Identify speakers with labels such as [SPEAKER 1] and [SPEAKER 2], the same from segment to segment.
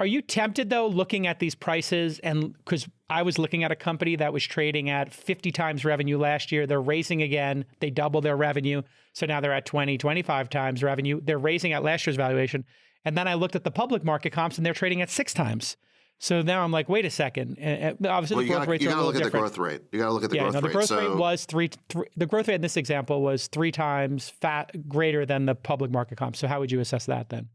[SPEAKER 1] Are you tempted though, looking at these prices? And because I was looking at a company that was trading at 50 times revenue last year, they're raising again, they double their revenue. So now they're at 20, 25 times revenue. They're raising at last year's valuation. And then I looked at the public market comps and they're trading at 6 times. So now I'm like, wait a second. Obviously, the growth rates are a little different.
[SPEAKER 2] You got to look at the growth rate. You got to look at the growth rate.
[SPEAKER 1] The growth rate was the growth rate in this example was 3 times greater than the public market comp. So how would you assess that then?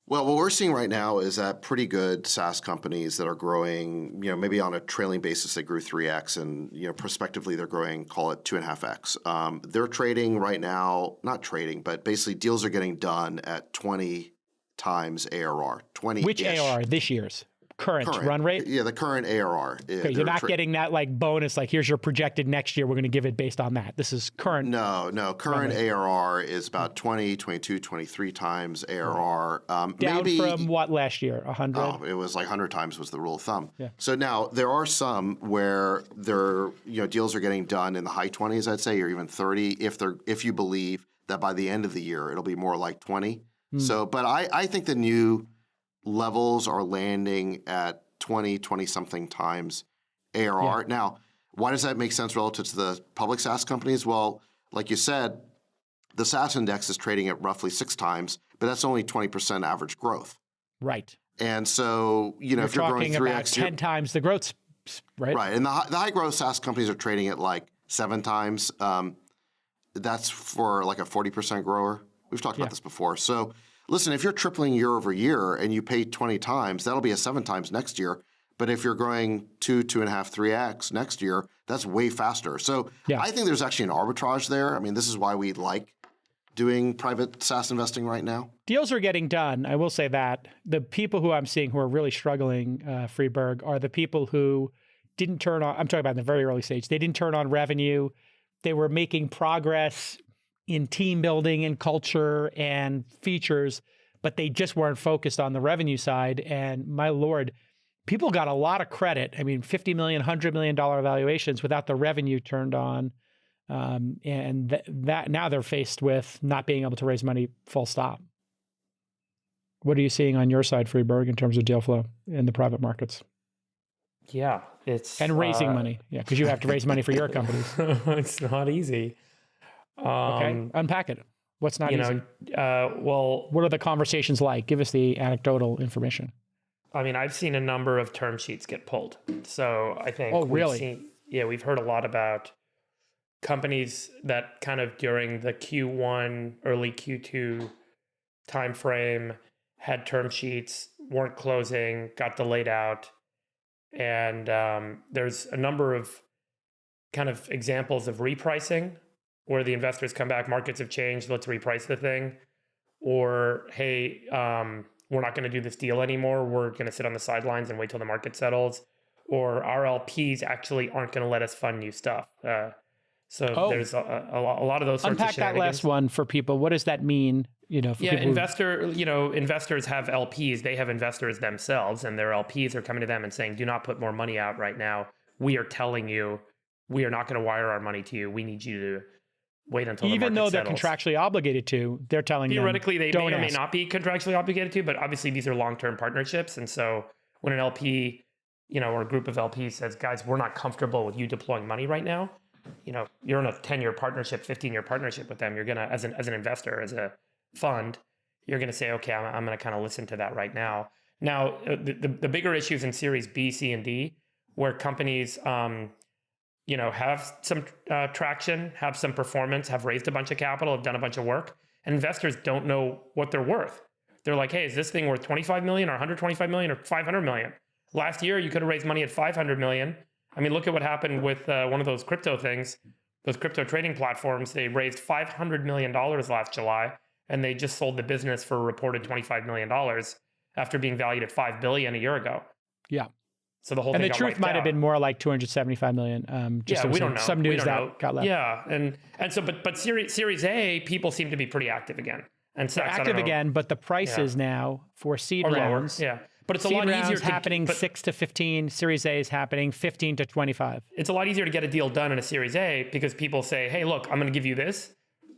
[SPEAKER 2] Well, what we're seeing right now is that pretty good SaaS companies that are growing, maybe on a trailing basis, they grew 3x, and prospectively they're growing, call it 2.5x. They're trading right now, not trading, but basically deals are getting done at 20 times ARR. 20.
[SPEAKER 1] Which ARR? This year's? Current run rate?
[SPEAKER 2] Yeah, the current ARR.
[SPEAKER 1] Okay, you're not getting that like bonus, like here's your projected next year, we're going to give it based on that. This is current.
[SPEAKER 2] No. Current ARR is about 20, 22, 23 times ARR.
[SPEAKER 1] Down from what last year? 100?
[SPEAKER 2] Oh, it was like 100 times was the rule of thumb.
[SPEAKER 1] Yeah.
[SPEAKER 2] So now there are some where deals are getting done in the high 20s, I'd say, or even 30 if you believe that by the end of the year it'll be more like 20. So, but I think the new levels are landing at 20 something times ARR.
[SPEAKER 1] Yeah.
[SPEAKER 2] Now, why does that make sense relative to the public SaaS companies? Well, like you said, the SaaS index is trading at roughly 6 times, but that's only 20% average growth.
[SPEAKER 1] Right.
[SPEAKER 2] And so, if you're growing 3x,
[SPEAKER 1] about 10 times the growth, right?
[SPEAKER 2] Right. And the high growth SaaS companies are trading at like 7 times. That's for like a 40% grower. We've talked about this before. So listen, if you're tripling year over year and you pay 20 times, that'll be a 7 times next year. But if you're growing 2.5, 3x next year, that's way faster. So I think there's actually an arbitrage there. I mean, this is why we like doing private SaaS investing right now.
[SPEAKER 1] Deals are getting done. I will say that. The people who I'm seeing who are really struggling, Friedberg, are the people who didn't turn on, I'm talking about in the very early stage, they didn't turn on revenue. They were making progress in team building and culture and features, but they just weren't focused on the revenue side. And my Lord, people got a lot of credit. I mean, $50 million, $100 million valuations without the revenue turned on. And that now they're faced with not being able to raise money full stop. What are you seeing on your side, Friedberg, in terms of deal flow in the private markets?
[SPEAKER 3] Yeah, it's...
[SPEAKER 1] And raising money, because you have to raise money for your companies.
[SPEAKER 3] It's not easy.
[SPEAKER 1] Okay, unpack it. What's not easy?
[SPEAKER 3] Well,
[SPEAKER 1] what are the conversations like? Give us the anecdotal information.
[SPEAKER 3] I mean, I've seen a number of term sheets get pulled. So I think we've heard a lot about companies that kind of during the Q1, early Q2 timeframe had term sheets, weren't closing, got delayed out. And there's a number of kind of examples of repricing where the investors come back, markets have changed, let's reprice the thing. Or, hey, we're not going to do this deal anymore. We're going to sit on the sidelines and wait till the market settles. Or our LPs actually aren't going to let us fund new stuff. There's a lot of those sorts of shenanigans. Unpack
[SPEAKER 1] that last one for people. What does that mean?
[SPEAKER 3] Investors have LPs. They have investors themselves, and their LPs are coming to them and saying, do not put more money out right now. We are telling you, we are not going to wire our money to you. We need you to wait until the market settles.
[SPEAKER 1] Even though they're contractually obligated to, they're telling
[SPEAKER 3] theoretically
[SPEAKER 1] them,
[SPEAKER 3] they may or may not be contractually obligated to, but obviously these are long-term partnerships. And so when an LP, or a group of LPs says, guys, we're not comfortable with you deploying money right now, you're in a 10-year partnership, 15-year partnership with them. You're going to, as an investor, as a fund, you're going to say, okay, I'm going to kind of listen to that right now. Now, the bigger issues in Series B, C, and D, where companies, have some traction, have some performance, have raised a bunch of capital, have done a bunch of work, and investors don't know what they're worth. They're like, hey, is this thing worth 25 million or 125 million or 500 million? Last year, you could have raised money at 500 million. I mean, look at what happened with one of those crypto things, those crypto trading platforms. They raised $500 million last July, and they just sold the business for a reported $25 million after being valued at $5 billion a year ago.
[SPEAKER 1] Yeah.
[SPEAKER 3] So the whole thing
[SPEAKER 1] got wiped out. And the truth might have been more like 275 million.
[SPEAKER 3] We don't know.
[SPEAKER 1] Some news that got left.
[SPEAKER 3] Yeah, and so, but Series A, people seem to be pretty active again. And
[SPEAKER 1] they're active again, but the prices now for seed rounds,
[SPEAKER 3] but it's a lot easier
[SPEAKER 1] happening 6 to 15. Series A is happening 15 to 25.
[SPEAKER 3] It's a lot easier to get a deal done in a Series A because people say, hey, look, I'm going to give you this.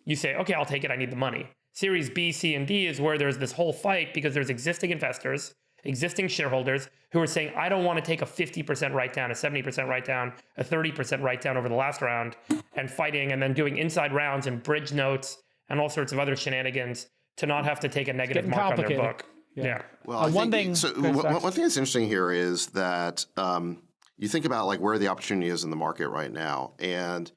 [SPEAKER 3] You say, okay, I'll take it. I need the money. Series B, C, and D is where there's this whole fight because there's existing investors existing shareholders who are saying, I don't want to take a 50% write down, a 70% write down, a 30% write down over the last round and fighting and then doing inside rounds and bridge notes and all sorts of other shenanigans to not have to take a negative mark on their book. Yeah.
[SPEAKER 2] Well, one thing that's interesting here is that you think about like where the opportunity is in the market right now. And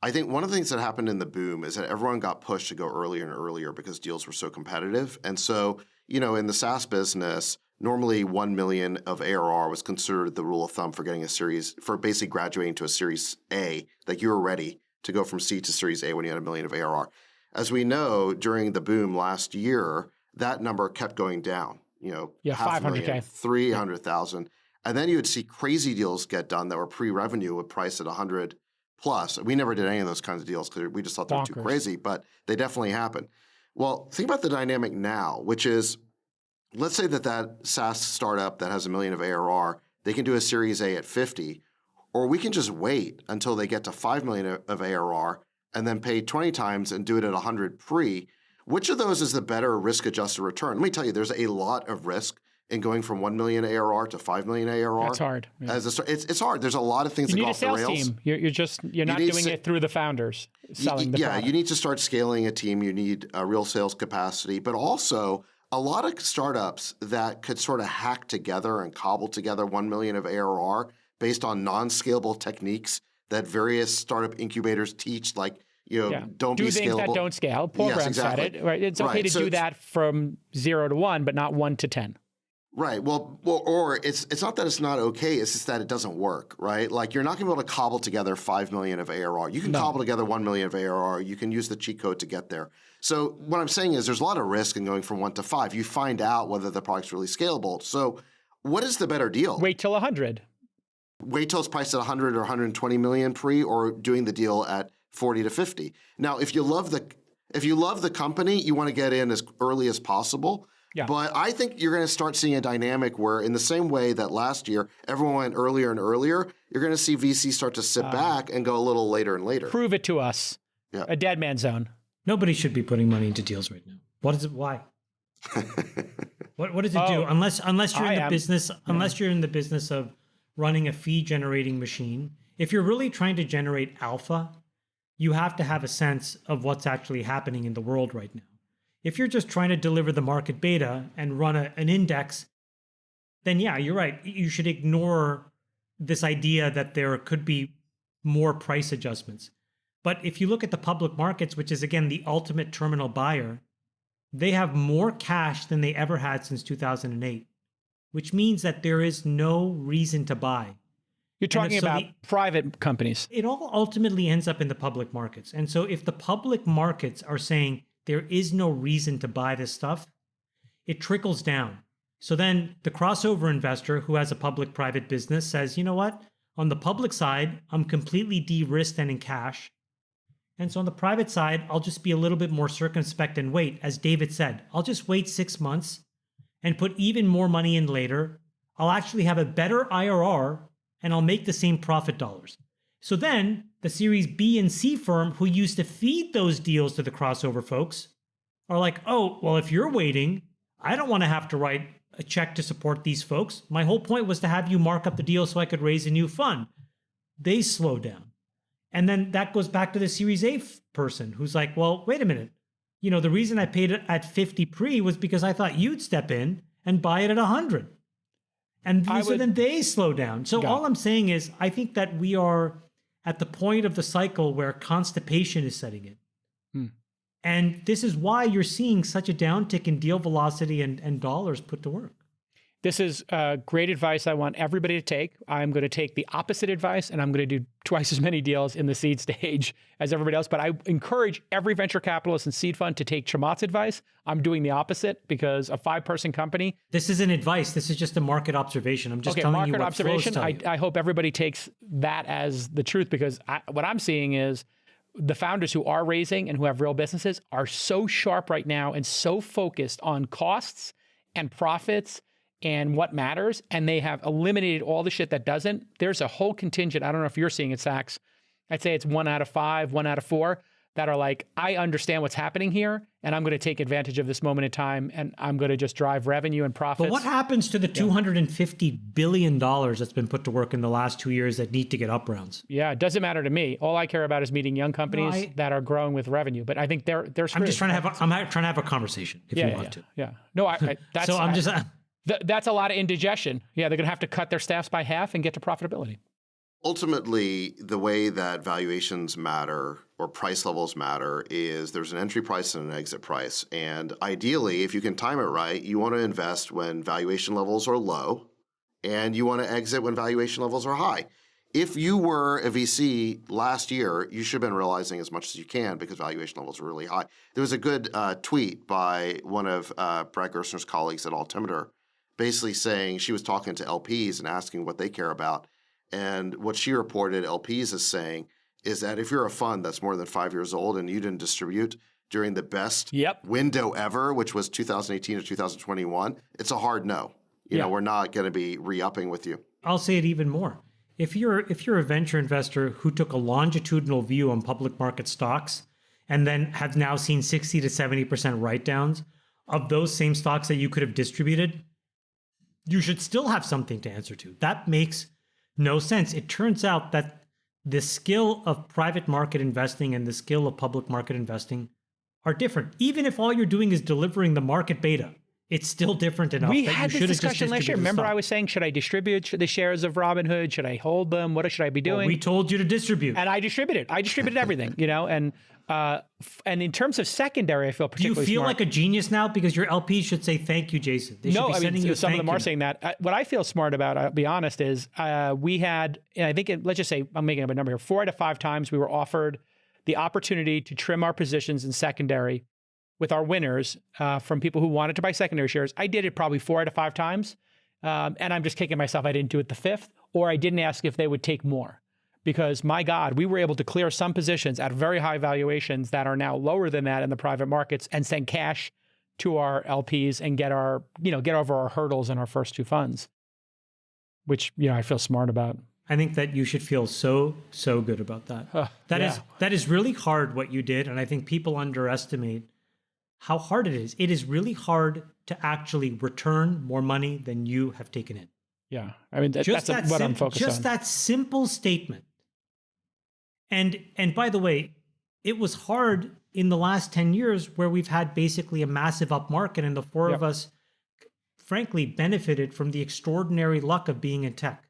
[SPEAKER 2] I think one of the things that happened in the boom is that everyone got pushed to go earlier and earlier because deals were so competitive. And so, you know, in the SaaS business, normally 1 million of ARR was considered the rule of thumb for getting a series, for basically graduating to a Series A, like you were ready to go from C to Series A when you had 1 million of ARR. As we know, during the boom last year, that number kept going down, you know,
[SPEAKER 1] 500K,
[SPEAKER 2] 300,000. And then you would see crazy deals get done that were pre-revenue with price at 100 plus. We never did any of those kinds of deals because we just thought they were too crazy, but they definitely happen. Well, think about the dynamic now, which is, let's say that SaaS startup that has 1 million of ARR, they can do a Series A at 50, or we can just wait until they get to 5 million of ARR and then pay 20 times and do it at 100 pre. Which of those is the better risk-adjusted return? Let me tell you, there's a lot of risk in going from 1 million ARR to 5 million ARR.
[SPEAKER 1] That's hard. Yeah.
[SPEAKER 2] It's hard. There's a lot of things that go off the rails.
[SPEAKER 1] You need a sales team. You're not doing it through the founders selling the product.
[SPEAKER 2] You need to start scaling a team. You need a real sales capacity, but also a lot of startups that could sort of hack together and cobble together 1 million of ARR based on non-scalable techniques that various startup incubators teach, like, you know, don't be scalable. Do things that
[SPEAKER 1] don't scale. Paul Graham said it, right? It's okay to do that from 0 to 1, but not 1 to 10.
[SPEAKER 2] Right. Well, or it's not that it's not okay. It's just that it doesn't work, right? Like you're not going to be able to cobble together 5 million of ARR. You can cobble together 1 million of ARR. You can use the cheat code to get there. So what I'm saying is there's a lot of risk in going from 1 to 5. You find out whether the product's really scalable. So what is the better deal?
[SPEAKER 1] Wait till 100.
[SPEAKER 2] Wait till it's priced at 100 or 120 million pre, or doing the deal at 40 to 50. Now, if you love the company, you want to get in as early as possible. Yeah. But I think you're going to start seeing a dynamic where, in the same way that last year everyone went earlier and earlier, you're going to see VC start to sit back and go a little later and later.
[SPEAKER 1] Prove it to us. Yeah. A dead man zone.
[SPEAKER 4] Nobody should be putting money into deals right now. What is it? Why? What does it do? Unless you're in the business, unless you're in the business of running a fee generating machine. If you're really trying to generate alpha, you have to have a sense of what's actually happening in the world right now. If you're just trying to deliver the market beta and run an index, then yeah, you're right. You should ignore this idea that there could be more price adjustments. But if you look at the public markets, which is again the ultimate terminal buyer, they have more cash than they ever had since 2008, which means that there is no reason to buy.
[SPEAKER 1] You're talking about private companies.
[SPEAKER 4] It all ultimately ends up in the public markets. And so if the public markets are saying there is no reason to buy this stuff, it trickles down. So then the crossover investor who has a public-private business says, you know what? On the public side, I'm completely de-risked and in cash. And so on the private side, I'll just be a little bit more circumspect and wait. As David said, I'll just wait 6 months and put even more money in later. I'll actually have a better IRR and I'll make the same profit dollars. So then the Series B and C firm who used to feed those deals to the crossover folks are like, oh, well, if you're waiting, I don't want to have to write a check to support these folks. My whole point was to have you mark up the deal so I could raise a new fund. They slow down. And then that goes back to the Series A person who's like, well, wait a minute. You know, the reason I paid it at 50 pre was because I thought you'd step in and buy it at 100. And so then they slow down. So all I'm saying is I think that we are at the point of the cycle where constipation is setting in. And this is why you're seeing such a downtick in deal velocity and dollars put to work.
[SPEAKER 1] This is great advice I want everybody to take. I'm going to take the opposite advice, and I'm going to do twice as many deals in the seed stage as everybody else. But I encourage every venture capitalist and seed fund to take Chamath's advice. I'm doing the opposite because a 5-person company.
[SPEAKER 4] This isn't advice. This is just a market observation. I'm just telling you what
[SPEAKER 1] observation.
[SPEAKER 4] flows tell you.
[SPEAKER 1] I hope everybody takes that as the truth, because what I'm seeing is the founders who are raising and who have real businesses are so sharp right now and so focused on costs and profits and what matters, and they have eliminated all the shit that doesn't. There's a whole contingent. I don't know if you're seeing it, Sachs. I'd say it's 1 out of 5, 1 out of 4. that are like, I understand what's happening here, and I'm going to take advantage of this moment in time, and I'm going to just drive revenue and profits.
[SPEAKER 4] But what happens to the $250 billion that's been put to work in the last 2 years that need to get up rounds?
[SPEAKER 1] Yeah, it doesn't matter to me. All I care about is meeting young companies that are growing with revenue. But I think they're screwed.
[SPEAKER 4] I'm just trying to have a conversation if you want to.
[SPEAKER 1] Yeah. No, that's
[SPEAKER 4] so I'm just.
[SPEAKER 1] That's a lot of indigestion. Yeah, they're going to have to cut their staffs by half and get to profitability.
[SPEAKER 2] Ultimately, the way that valuations matter or price levels matter is there's an entry price and an exit price. And ideally, if you can time it right, you want to invest when valuation levels are low and you want to exit when valuation levels are high. If you were a VC last year, you should have been realizing as much as you can because valuation levels are really high. There was a good tweet by one of Brad Gerstner's colleagues at Altimeter basically saying she was talking to LPs and asking what they care about. And what she reported LPs is saying is that if you're a fund that's more than 5 years old and you didn't distribute during the best window ever, which was 2018 to 2021, it's a hard no. You know, we're not going to be re-upping with you.
[SPEAKER 4] I'll say it even more. If you're a venture investor who took a longitudinal view on public market stocks and then have now seen 60 to 70% write-downs of those same stocks that you could have distributed, you should still have something to answer to. That makes no sense. It turns out that the skill of private market investing and the skill of public market investing are different. Even if all you're doing is delivering the market beta, it's still different enough.
[SPEAKER 1] We had this discussion last year. Remember, I was saying, should I distribute the shares of Robinhood? Should I hold them? What should I be doing?
[SPEAKER 4] Well, we told you to distribute.
[SPEAKER 1] And I distributed. I distributed everything, you know, and in terms of secondary, I feel particularly
[SPEAKER 4] Do you feel
[SPEAKER 1] smart.
[SPEAKER 4] like a genius now? Because your LPs should say, thank you, Jason. They should be sending you a
[SPEAKER 1] some of
[SPEAKER 4] thank
[SPEAKER 1] them are
[SPEAKER 4] you.
[SPEAKER 1] saying that. What I feel smart about, I'll be honest, is we had, and I think, let's just say, I'm making up a number here, 4 out of 5 times we were offered the opportunity to trim our positions in secondary with our winners from people who wanted to buy secondary shares. I did it probably 4 out of 5 times. And I'm just kicking myself. I didn't do it the 5th, or I didn't ask if they would take more. Because my God, we were able to clear some positions at very high valuations that are now lower than that in the private markets and send cash to our LPs and get over our hurdles in our first 2 funds, which, I feel smart about.
[SPEAKER 4] I think that you should feel so good about that. That is really hard what you did. And I think people underestimate how hard it is. It is really hard to actually return more money than you have taken in.
[SPEAKER 1] Yeah. I mean, that's what I'm focused on.
[SPEAKER 4] Just that simple statement. And by the way, it was hard in the last 10 years where we've had basically a massive up market and the 4 of us, frankly, benefited from the extraordinary luck of being in tech.